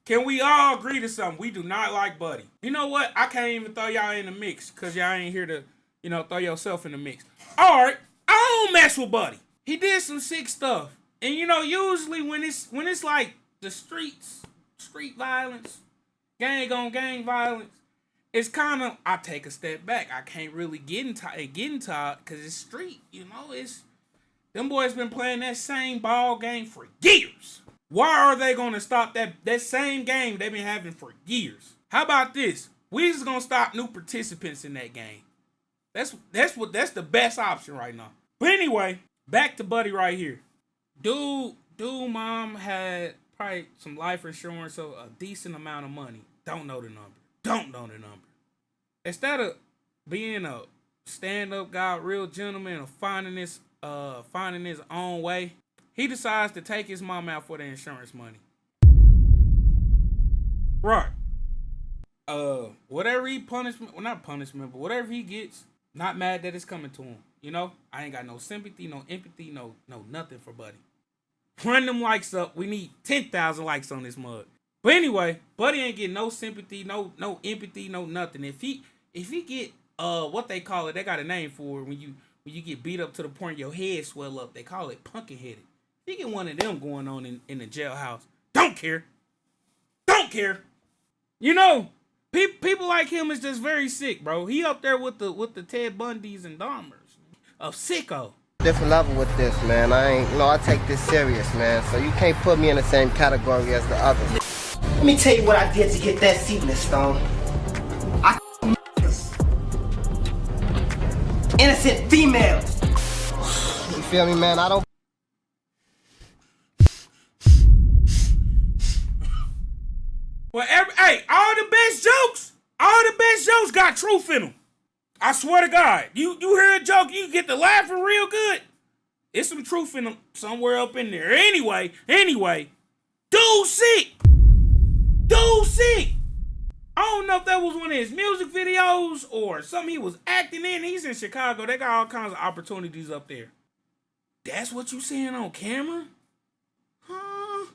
Can we all agree to something? We do not like Buddy. You know what? I can't even throw y'all in the mix because y'all ain't here to, throw yourself in the mix. All right, I don't mess with Buddy. He did some sick stuff. And, usually when it's like the street violence, gang on gang violence, it's kind of, I take a step back. I can't really get into it because it's street, them boys been playing that same ball game for years. Why are they going to stop that same game they've been having for years? How about this? We just going to stop new participants in that game. That's the best option right now. But anyway, back to Buddy right here. Dude, mom had probably some life insurance, so a decent amount of money. Don't know the number. Instead of being a stand-up guy, real gentleman, and finding his own way, he decides to take his mom out for the insurance money. Right. Whatever whatever he gets, not mad that it's coming to him. I ain't got no sympathy, no empathy, no nothing for Buddy. Run them likes up. We need 10,000 likes on this mug. But anyway, Buddy ain't getting no sympathy, no empathy, no nothing. If he get what they call it, they got a name for it when you get beat up to the point your head swell up. They call it pumpkin headed. If you get one of them going on in the jailhouse, don't care. People like him is just very sick, bro. He up there with the Ted Bundys and Dahmers of Sicko. Different level with this, man. I take this serious, man. So you can't put me in the same category as the others. Let me tell you what I did to get that seat in the stone. I innocent females. You feel me, man? I don't. Well, all the best jokes got truth in them. I swear to God, you hear a joke, you get to laughing real good. It's some truth in them somewhere up in there. Anyway, dude sick. I don't know if that was one of his music videos or something he was acting in. He's in Chicago. They got all kinds of opportunities up there. That's what you seeing on camera? Huh?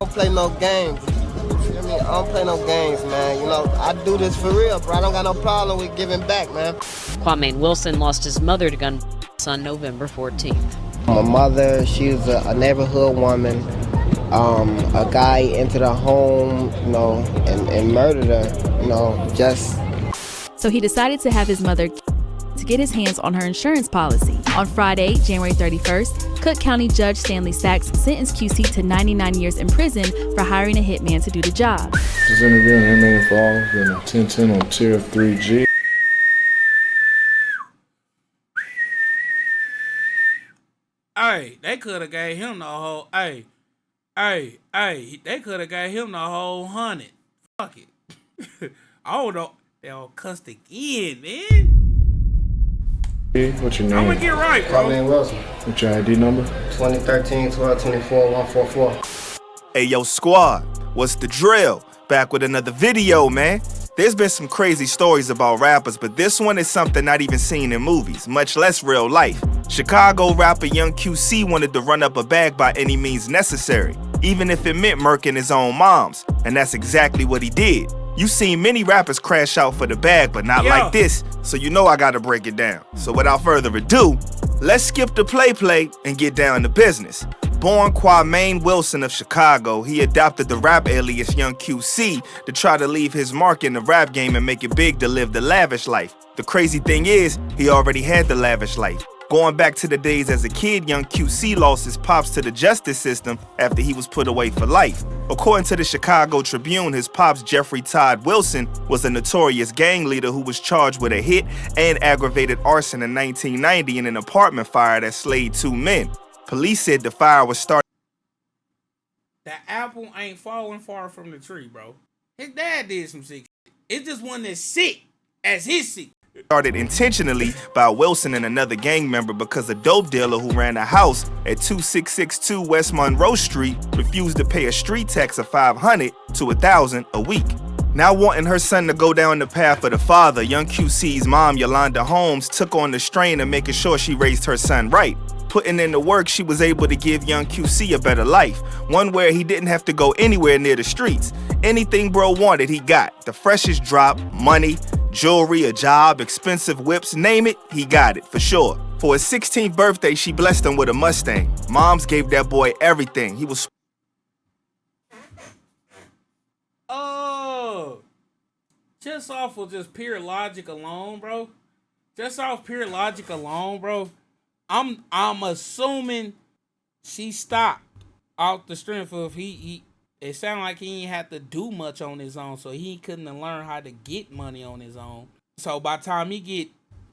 I don't play no games. I don't play no games, man. I do this for real, bro. I don't got no problem with giving back, man. Kwame Wilson lost his mother to gun on November 14th. My mother, she was a neighborhood woman. A guy entered her home, and murdered her, just. So he decided to have his mother to get his hands on her insurance policy. On Friday, January 31st, Cook County Judge Stanley Sachs sentenced QC to 99 years in prison for hiring a hitman to do the job. Just interviewing him involved in a 1010 on Tier 3G. Hey, they could have gave him the whole. Hey, they could have gave him the whole 100. Fuck it. I don't know. They all cussed again, man. What's your name? I'm gonna get right, bro. Kwame Wilson. What's your ID number? 2013 1224 144. Hey, yo, squad, what's the drill? Back with another video, man. There's been some crazy stories about rappers, but this one is something not even seen in movies, much less real life. Chicago rapper Young QC wanted to run up a bag by any means necessary, even if it meant murking his own moms, and that's exactly what he did. You seen many rappers crash out for the bag, but not like this, so I gotta break it down. So without further ado, let's skip the play and get down to business. Born Kwame Wilson of Chicago, he adopted the rap alias Young QC to try to leave his mark in the rap game and make it big to live the lavish life. The crazy thing is, he already had the lavish life. Going back to the days as a kid, Young QC lost his pops to the justice system after he was put away for life. According to the Chicago Tribune, his pops, Jeffrey Todd Wilson, was a notorious gang leader who was charged with a hit and aggravated arson in 1990 in an apartment fire that slayed 2 men. Police said the fire was started. That apple ain't falling far from the tree, bro. His dad did some sick shit. It just wasn't as sick as his sick. Started intentionally by Wilson and another gang member because a dope dealer who ran a house at 2662 West Monroe Street refused to pay a street tax of $500 to $1,000 a week. Now wanting her son to go down the path of the father, Young QC's mom, Yolanda Holmes, took on the strain of making sure she raised her son right. putting in the work, she was able to give young QC a better life, one where he didn't have to go anywhere near the streets. Anything bro wanted, he got. The freshest drop, money, jewelry, a job, expensive whips, name it, he got it, for sure. For his 16th birthday, she blessed him with a Mustang. Moms gave that boy everything. He was... Oh, just off of just pure logic alone, bro. Just off pure logic alone, bro. I'm assuming she stopped off the strength of he. It sounded like he ain't had to do much on his own, so he couldn't learn how to get money on his own. So by the time he get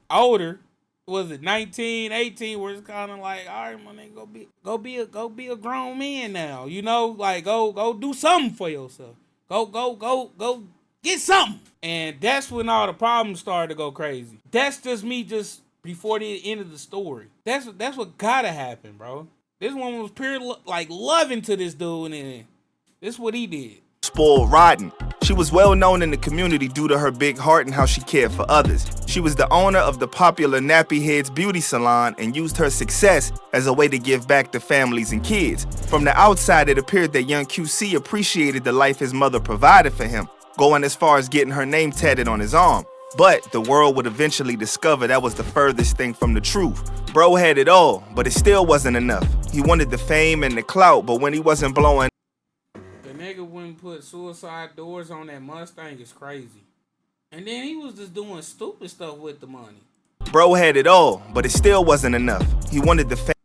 older, was it 19, 18, where it's kind of like, all right, my nigga, go be a grown man now, you know, like go do something for yourself. Go get something. And that's when all the problems started to go crazy. That's just me just before the end of the story. That's what gotta happen, bro. This one was pure like loving to this dude, and this is what he did. Spoiled rotten. She was well known in the community due to her big heart and how she cared for others. She was the owner of the popular Nappy Heads beauty salon and used her success as a way to give back to families and kids. From the outside, it appeared that young QC appreciated the life his mother provided for him, going as far as getting her name tatted on his arm. But the world would eventually discover that was the furthest thing from the truth. Bro had it all, but it still wasn't enough. He wanted the fame and the clout, but when he wasn't blowing... The nigga wouldn't put suicide doors on that Mustang is crazy. And then he was just doing stupid stuff with the money. Bro had it all, but it still wasn't enough. He wanted the fame.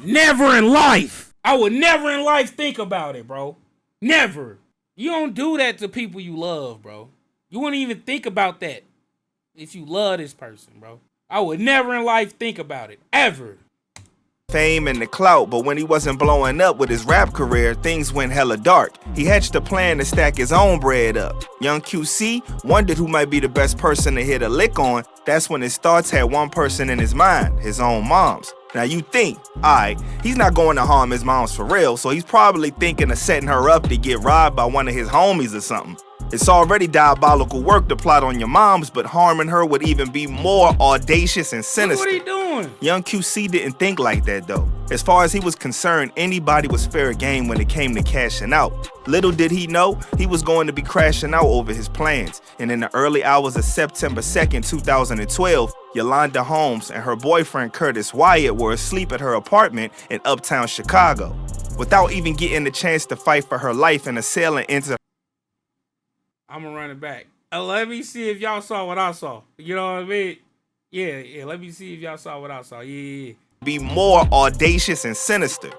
Never in life! I would never in life think about it, bro. Never. You don't do that to people you love, bro. You wouldn't even think about that if you love this person, bro. I would never in life think about it, ever. Fame and the clout, but when he wasn't blowing up with his rap career, things went hella dark. He hatched a plan to stack his own bread up. Young QC wondered who might be the best person to hit a lick on. That's when his thoughts had one person in his mind, his own mom's. Now you think, alright, he's not going to harm his moms for real, so he's probably thinking of setting her up to get robbed by one of his homies or something. It's already diabolical work to plot on your moms, but harming her would even be more audacious and sinister. Look what he doing? Young QC didn't think like that though. As far as he was concerned, anybody was fair game when it came to cashing out. Little did he know, he was going to be crashing out over his plans. And in the early hours of September 2nd, 2012, Yolanda Holmes and her boyfriend Curtis Wyatt were asleep at her apartment in uptown Chicago. Without even getting the chance to fight for her life and assailing into... I'm gonna run it back. Let me see if y'all saw what I saw. You know what I mean? Yeah. Let me see if y'all saw what I saw. Yeah. Be more audacious and sinister.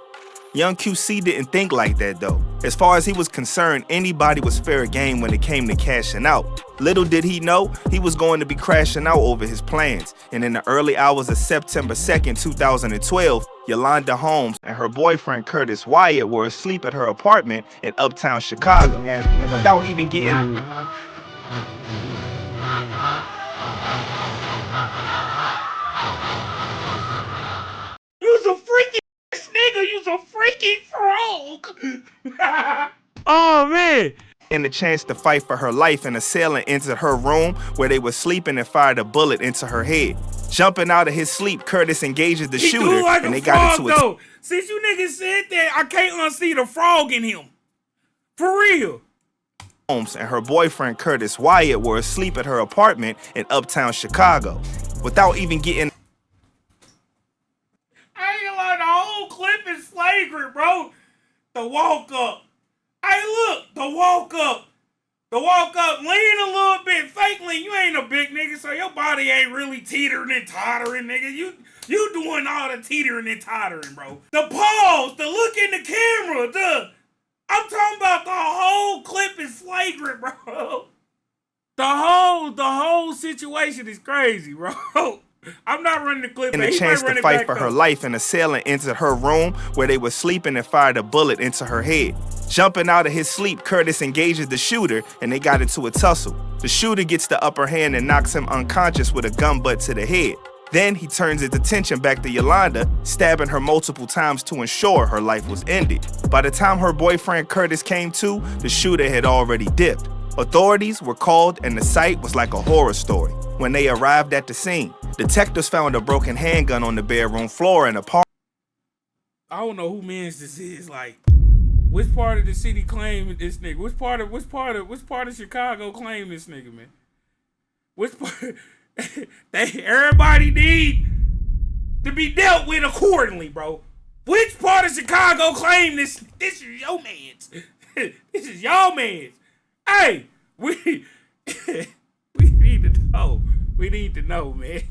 Young QC didn't think like that though. As far as he was concerned, anybody was fair game when it came to cashing out. Little did he know, he was going to be crashing out over his plans. And in the early hours of September 2nd, 2012, Yolanda Holmes and her boyfriend Curtis Wyatt were asleep at her apartment in uptown Chicago. Without even getting... You's a freaky ass nigga, you's a freaky frog. Oh man. And the chance to fight for her life, and assailant entered her room where they were sleeping and fired a bullet into her head. Jumping out of his sleep, Curtis engages the shooter, like and they got into it. Since you niggas said that, I can't unsee the frog in him. For real. Holmes and her boyfriend Curtis Wyatt were asleep at her apartment in uptown Chicago. Without even getting... I ain't gonna lie, the whole clip is flagrant, bro. The walk up. Hey, look, the walk up. The walk up, lean a little bit, fake lean. You ain't a big nigga, so your body ain't really teetering and tottering, nigga. You doing all the teetering and tottering, bro. The pause, the look in the camera, I'm talking about the whole clip is flagrant, bro. The whole situation is crazy, bro. I'm not running the clip. And the chance to fight for her life, an assailant entered her room where they were sleeping and fired a bullet into her head. Jumping out of his sleep, Curtis engages the shooter and they got into a tussle. The shooter gets the upper hand and knocks him unconscious with a gun butt to the head. Then he turns his attention back to Yolanda, stabbing her multiple times to ensure her life was ended. By the time her boyfriend Curtis came to, the shooter had already dipped. Authorities were called and the sight was like a horror story. When they arrived at the scene, detectives found a broken handgun on the bedroom floor in a park. I don't know who man's this is. Like, which part of the city claim this nigga? Which part of Chicago claim this nigga, man? Which part? Everybody need to be dealt with accordingly, bro. Which part of Chicago claim this? This is your man's. This is your man's. Hey, we need to know. We need to know, man.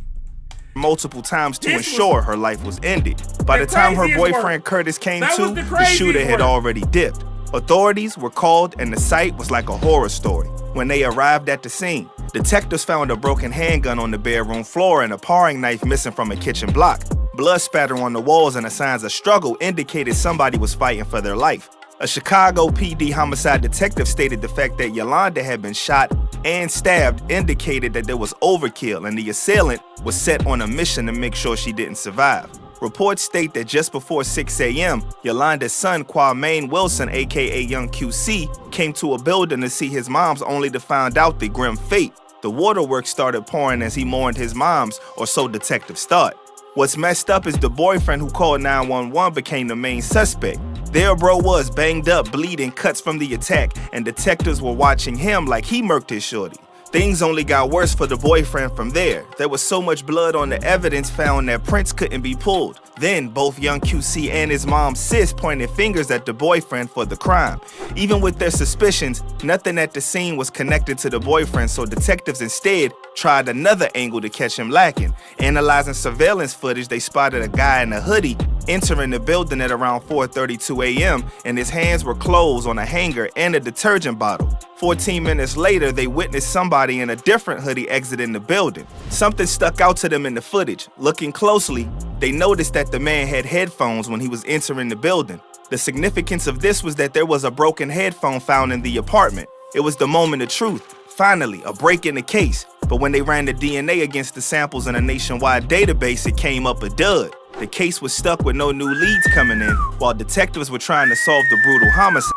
Multiple times to ensure her life was ended. By the time her boyfriend Curtis came to, the shooter had already dipped. Authorities were called and the site was like a horror story. When they arrived at the scene, detectives found a broken handgun on the bedroom floor and a paring knife missing from a kitchen block. Blood spatter on the walls and the signs of struggle indicated somebody was fighting for their life. A Chicago PD homicide detective stated the fact that Yolanda had been shot and stabbed indicated that there was overkill and the assailant was set on a mission to make sure she didn't survive. Reports state that just before 6 a.m., Yolanda's son, Kwame Wilson, aka Young QC, came to a building to see his moms only to find out the grim fate. The waterworks started pouring as he mourned his moms, or so detectives thought. What's messed up is the boyfriend who called 911 became the main suspect. There bro was, banged up, bleeding, cuts from the attack, and detectives were watching him like he murked his shorty. Things only got worse for the boyfriend from there. There was so much blood on the evidence found that prints couldn't be pulled. Then, both Young QC and his mom's sis pointed fingers at the boyfriend for the crime. Even with their suspicions, nothing at the scene was connected to the boyfriend, so detectives instead tried another angle to catch him lacking. Analyzing surveillance footage, they spotted a guy in a hoodie entering the building at around 4:32 a.m. and his hands were closed on a hanger and a detergent bottle. 14 minutes later, they witnessed somebody in a different hoodie exiting the building. Something stuck out to them in the footage. Looking closely, they noticed that the man had headphones when he was entering the building. The significance of this was that there was a broken headphone found in the apartment. It was the moment of truth. Finally, a break in the case. But when they ran the DNA against the samples in a nationwide database, it came up a dud. The case was stuck with no new leads coming in, while detectives were trying to solve the brutal homicide.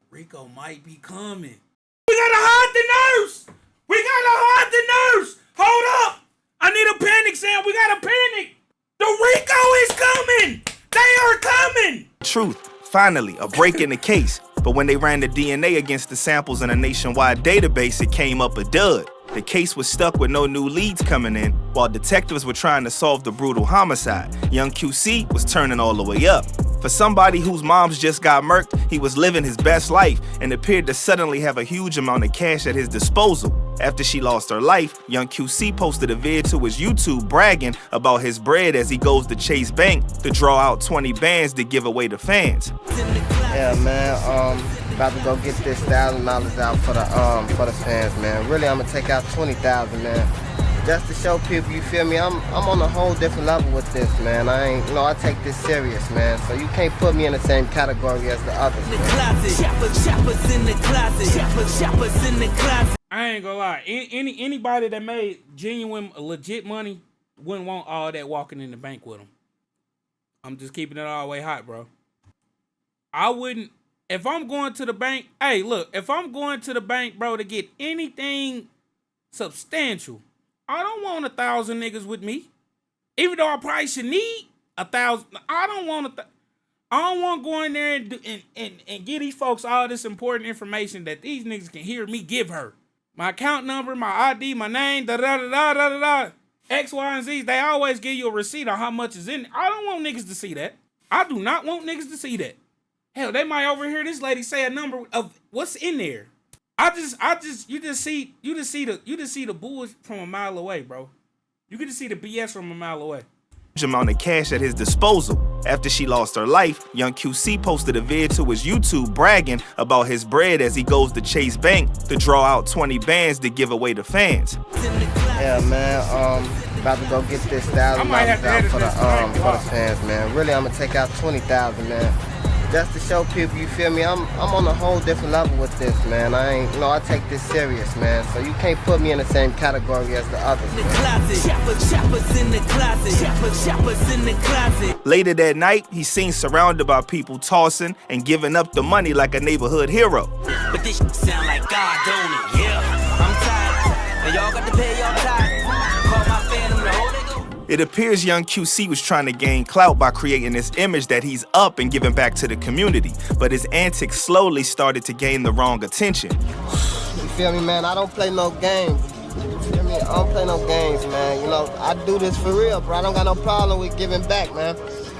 Rico might be coming. We gotta hide the nurse! We gotta hide the nurse! Hold up! I need a panic sound. We gotta panic! The Rico is coming! They are coming! Truth. Finally, a break in the case. But when they ran the DNA against the samples in a nationwide database, it came up a dud. The case was stuck with no new leads coming in, while detectives were trying to solve the brutal homicide. Young QC was turning all the way up. For somebody whose moms just got murked, he was living his best life and appeared to suddenly have a huge amount of cash at his disposal. After she lost her life, Young QC posted a vid to his YouTube bragging about his bread as he goes to Chase Bank to draw out 20 bands to give away to fans. Yeah, man, about to go get this $1,000 out for the fans, man. Really, I'm gonna take out $20,000, man. Just to show people, you feel me? I'm on a whole different level with this, man. I take this serious, man. So you can't put me in the same category as the others. I ain't gonna lie. Anybody that made genuine, legit money wouldn't want all that walking in the bank with them. I'm just keeping it all the way hot, bro. I wouldn't. If I'm going to the bank, hey, look, if I'm going to the bank, bro, to get anything substantial, I don't want 1,000 niggas with me. Even though I probably should need 1,000. I don't want to go in there and give these folks all this important information that these niggas can hear me give her. My account number, my ID, my name, da-da-da-da-da-da-da. X, Y, and Z. They always give you a receipt on how much is in it. I don't want niggas to see that. I do not want niggas to see that. Hell, they might overhear this lady say a number of what's in there. You just see the bullshit from a mile away, bro. You get to see the BS from a mile away. Amount of cash at his disposal. After she lost her life, Young QC posted a vid to his YouTube bragging about his bread as he goes to Chase Bank to draw out 20 bands to give away to fans. Yeah, man, about to go get this $1,000 out for the fans, man. Really, I'm gonna take out $20,000, man. Just to show people, you feel me? I'm on a whole different level with this, man. I take this serious, man. So you can't put me in the same category as the others. Later that night, he's seen surrounded by people tossing and giving up the money like a neighborhood hero. But this sound like God, don't it? Yeah, I'm tired. And y'all got to pay y'all time. Call my phantom the whole nigga. It appears young QC was trying to gain clout by creating this image that he's up and giving back to the community, but his antics slowly started to gain the wrong attention. You feel me, man? I don't play no games. You feel me? I don't play no games, man. You know, I do this for real, bro. I don't got no problem with giving back, man.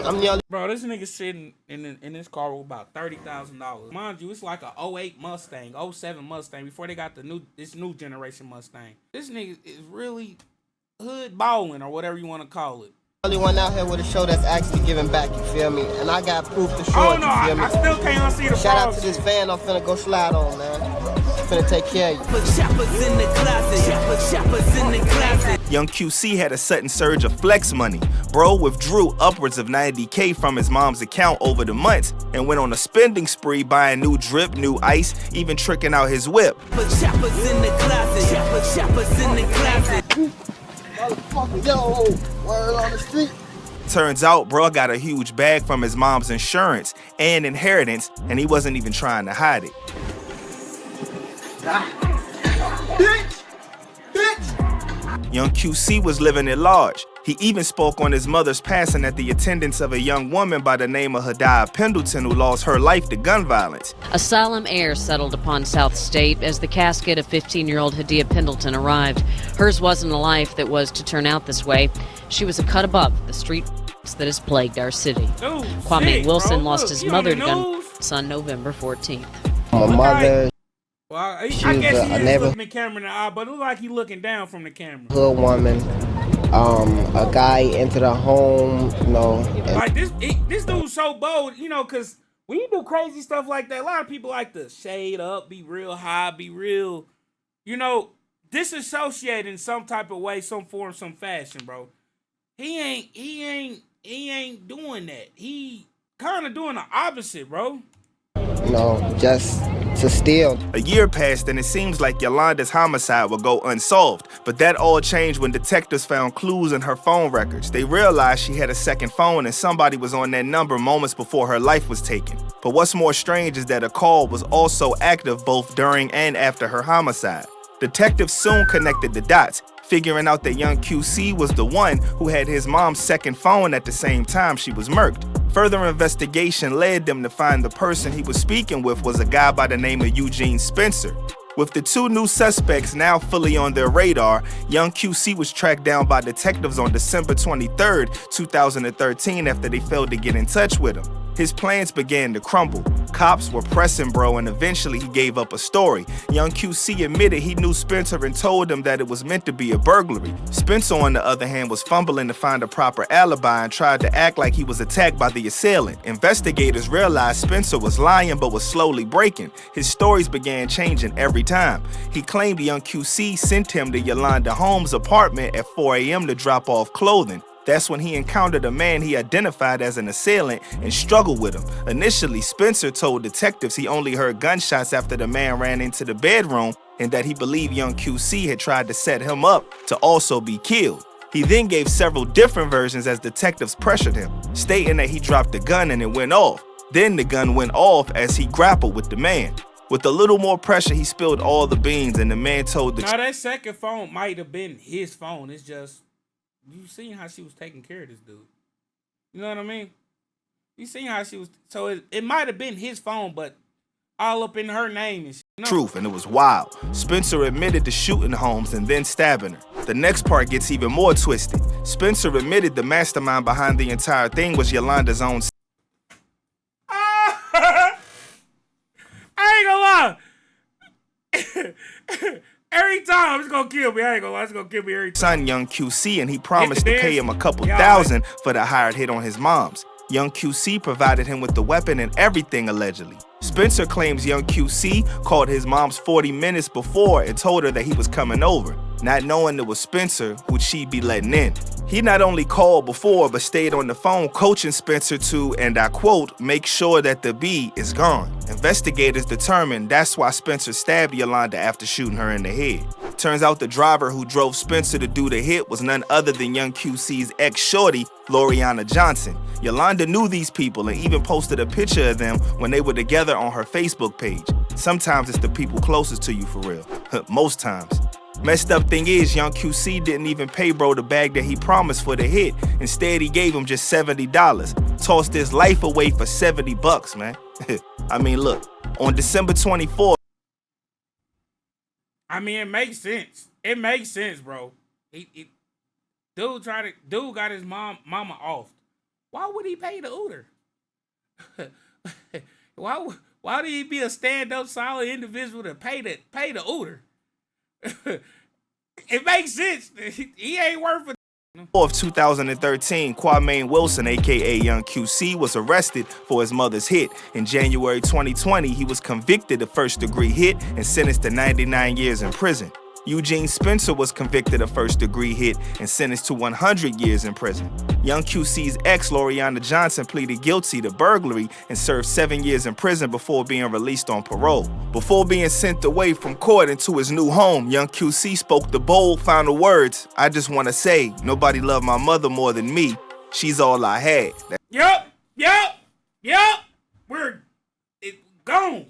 I'm the only... Bro, this nigga sitting in this car with about $30,000. Mind you, it's like a 08 Mustang, 07 Mustang, before they got this new generation Mustang. This nigga is really hood balling, or whatever you want to call it. Only one out here with a show that's actually giving back, you feel me? And I got proof to show it, you feel me? I still can't unsee the Shout out to this fan I'm finna go slide on, man. I'm finna take care of you. Put choppers in the closet. Choppers in the closet. Young QC had a sudden surge of flex money. Bro withdrew upwards of $90K from his mom's account over the months and went on a spending spree buying new drip, new ice, even tricking out his whip. Put choppers in the closet. Choppers in the closet. Motherfucker, yo, word on the street. Turns out, bro got a huge bag from his mom's insurance and inheritance, and he wasn't even trying to hide it. Young QC was living at large. He even spoke on his mother's passing at the attendance of a young woman by the name of Hadiah Pendleton, who lost her life to gun violence. A solemn air settled upon South State as the casket of 15-year-old Hadiah Pendleton arrived. Hers wasn't a life that was to turn out this way. She was a cut above the street that has plagued our city. Dude, Kwame sick, Wilson bro. lost Look, his you mother on to the gun news? on November 14th. My mother, Well, I She guess was he a is neighbor- looking the camera in the eye, but it look like he looking down from the camera. hood woman, a guy entered a home, you know, and Like this dude's so bold, you know, because when you do crazy stuff like that, a lot of people like to shade up, be real high, be real, you know, disassociate in some type of way, some form, some fashion, bro. He ain't doing that. He kind of doing the opposite, bro. you know, just to steal. A year passed and it seems like Yolanda's homicide would go unsolved, but that all changed when detectives found clues in her phone records. They realized she had a second phone and somebody was on that number moments before her life was taken. But what's more strange is that a call was also active both during and after her homicide. Detectives soon connected the dots, figuring out that young QC was the one who had his mom's second phone at the same time she was murked. Further investigation led them to find the person he was speaking with was a guy by the name of Eugene Spencer. With the two new suspects now fully on their radar, young QC was tracked down by detectives on December 23rd, 2013 after they failed to get in touch with him. His plans began to crumble. Cops were pressing bro and eventually he gave up a story. Young QC admitted he knew Spencer and told him that it was meant to be a burglary. Spencer, on the other hand, was fumbling to find a proper alibi and tried to act like he was attacked by the assailant. Investigators realized Spencer was lying but was slowly breaking. His stories began changing every time. He claimed young QC sent him to Yolanda Holmes' apartment at 4 a.m. to drop off clothing. That's when he encountered a man he identified as an assailant and struggled with him. Initially, Spencer told detectives he only heard gunshots after the man ran into the bedroom and that he believed young QC had tried to set him up to also be killed. He then gave several different versions as detectives pressured him, stating that he dropped the gun and it went off. Then the gun went off as he grappled with the man. With a little more pressure, he spilled all the beans and the man told the Now that second phone might have been his phone. It's just, you seen how she was taking care of this dude. You know what I mean? You seen how she was, so it might have been his phone, but all up in her name and shit. You know? truth, and it was wild. Spencer admitted to shooting Holmes and then stabbing her. The next part gets even more twisted. Spencer admitted the mastermind behind the entire thing was Yolanda's own I ain't gonna lie. Every time it's gonna kill me. I ain't gonna lie, it's gonna kill me every time. son, young QC, and he promised to dance. pay him a couple Yeah, thousand for the hired hit on his mom's. Young QC provided him with the weapon and everything allegedly. Spencer claims young QC called his mom's 40 minutes before and told her that he was coming over, not knowing it was Spencer who she'd be letting in. He not only called before but stayed on the phone coaching Spencer to, and I quote, make sure that the B is gone. Investigators determined that's why Spencer stabbed Yolanda after shooting her in the head. Turns out the driver who drove Spencer to do the hit was none other than young QC's ex-shorty, Loriana Johnson. Yolanda knew these people and even posted a picture of them when they were together on her Facebook page. Sometimes it's the people closest to you for real. Most times. Messed up thing is, young QC didn't even pay bro the bag that he promised for the hit. Instead, he gave him just $70. Tossed his life away for $70, man. I mean, look, on December 24th. I mean, it makes sense. It makes sense, bro. Dude got his mama off. Why would he pay the Uber? Why would he be a stand-up solid individual to pay the Uber? It makes sense. He ain't worth it. Of 2013, Kwame Wilson, aka Young QC, was arrested for his mother's hit. In January 2020, he was convicted of first-degree hit and sentenced to 99 years in prison. Eugene Spencer was convicted of first-degree hit and sentenced to 100 years in prison. Young QC's ex, Loriana Johnson, pleaded guilty to burglary and served 7 years in prison before being released on parole. Before being sent away from court into his new home, Young QC spoke the bold final words, "I just want to say, nobody loved my mother more than me. She's all I had." Yup. We're gone.